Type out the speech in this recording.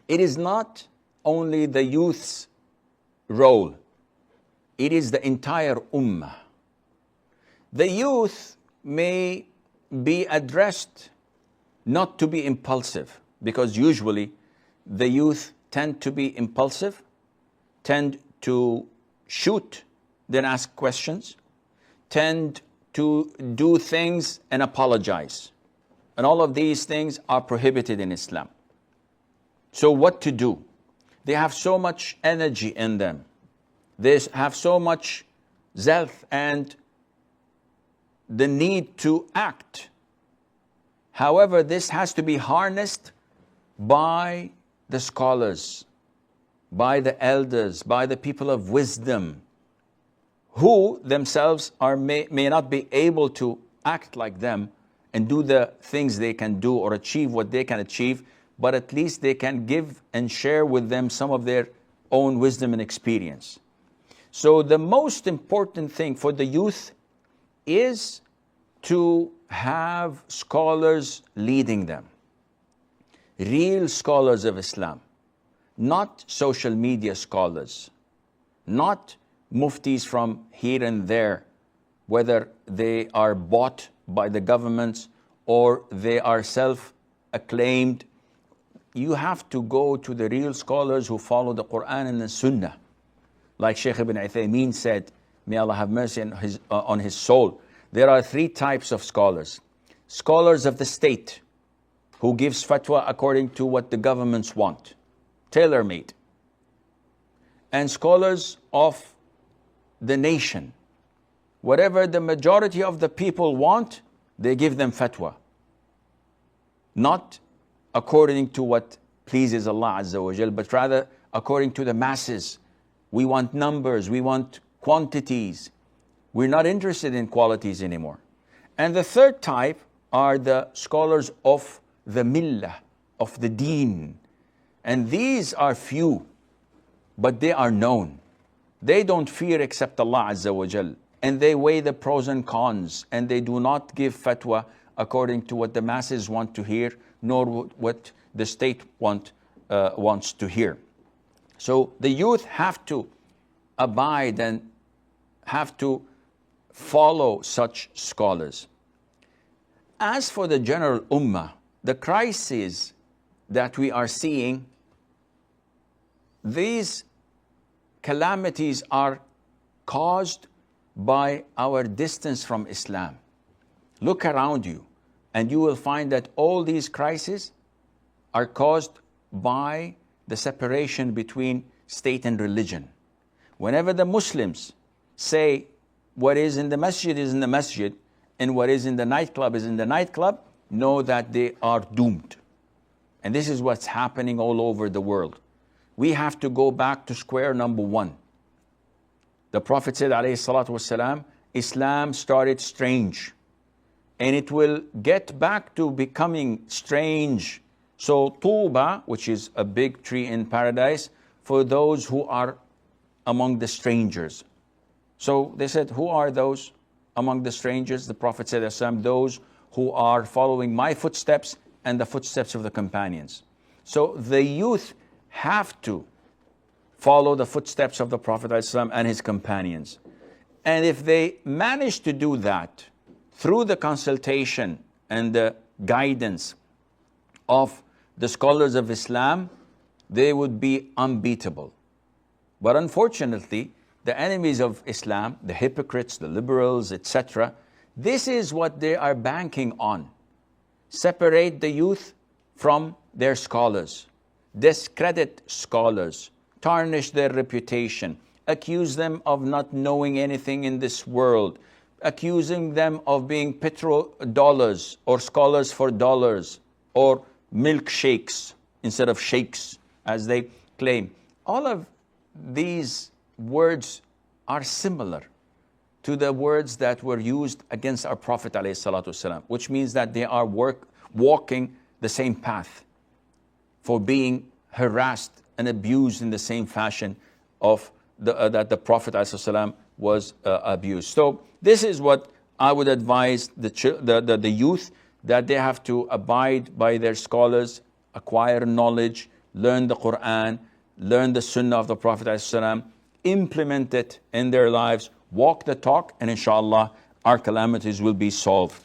It is not only the youth's role, it is the entire ummah. The youth may be addressed not to be impulsive, because usually the youth tend to be impulsive, tend to shoot, then ask questions, tend to do things and apologize. And all of these things are prohibited in Islam. So what to do? They have so much energy in them. They have so much zeal and the need to act. However, this has to be harnessed by the scholars, by the elders, by the people of wisdom, who themselves may not be able to act like them and do the things they can do or achieve what they can achieve, but at least they can give and share with them some of their own wisdom and experience. So the most important thing for the youth is to have scholars leading them. Real scholars of Islam, not social media scholars, not muftis from here and there, whether they are bought by the governments or they are self-acclaimed. You have to go to the real scholars who follow the Quran and the Sunnah. Like Sheikh ibn Uthaymeen said, may Allah have mercy on his soul, there are three types of scholars. Scholars of the state, who gives fatwa according to what the governments want, tailor-made. And scholars of the nation. Whatever the majority of the people want, they give them fatwa. Not according to what pleases Allah Azza wa Jal, but rather according to the masses. We want numbers, we want quantities. We're not interested in qualities anymore. And the third type are the scholars of the millah, of the deen. And these are few, but they are known. They don't fear except Allah Azza wa Jal. And they weigh the pros and cons, and they do not give fatwa according to what the masses want to hear, nor what the state wants to hear. So the youth have to abide and have to follow such scholars. As for the general ummah, the crises that we are seeing, these calamities are caused by our distance from Islam. Look around you and you will find that all these crises are caused by the separation between state and religion. Whenever the Muslims say what is in the masjid is in the masjid and what is in the nightclub is in the nightclub, know that they are doomed. And this is what's happening all over the world. We have to go back to square number one. The Prophet said, alayhi salatu wasalam, Islam started strange, and it will get back to becoming strange. So Tuba, which is a big tree in paradise, for those who are among the strangers. So they said, who are those among the strangers? The Prophet said, those who are following my footsteps and the footsteps of the companions. So the youth have to follow the footsteps of the Prophet ﷺ and his companions. And if they manage to do that through the consultation and the guidance of the scholars of Islam, they would be unbeatable. But unfortunately, the enemies of Islam, the hypocrites, the liberals, etc., this is what they are banking on. Separate the youth from their scholars, discredit scholars, tarnish their reputation, accuse them of not knowing anything in this world, accusing them of being petrodollars or scholars for dollars or milkshakes instead of sheikhs, as they claim. All of these words are similar to the words that were used against our Prophet ﷺ, which means that they are walking the same path for being harassed and abused in the same fashion of that the Prophet ﷺ was abused. So this is what I would advise the youth, that they have to abide by their scholars, acquire knowledge, learn the Quran, learn the Sunnah of the Prophet ﷺ, implement it in their lives, walk the talk, and inshallah, our calamities will be solved.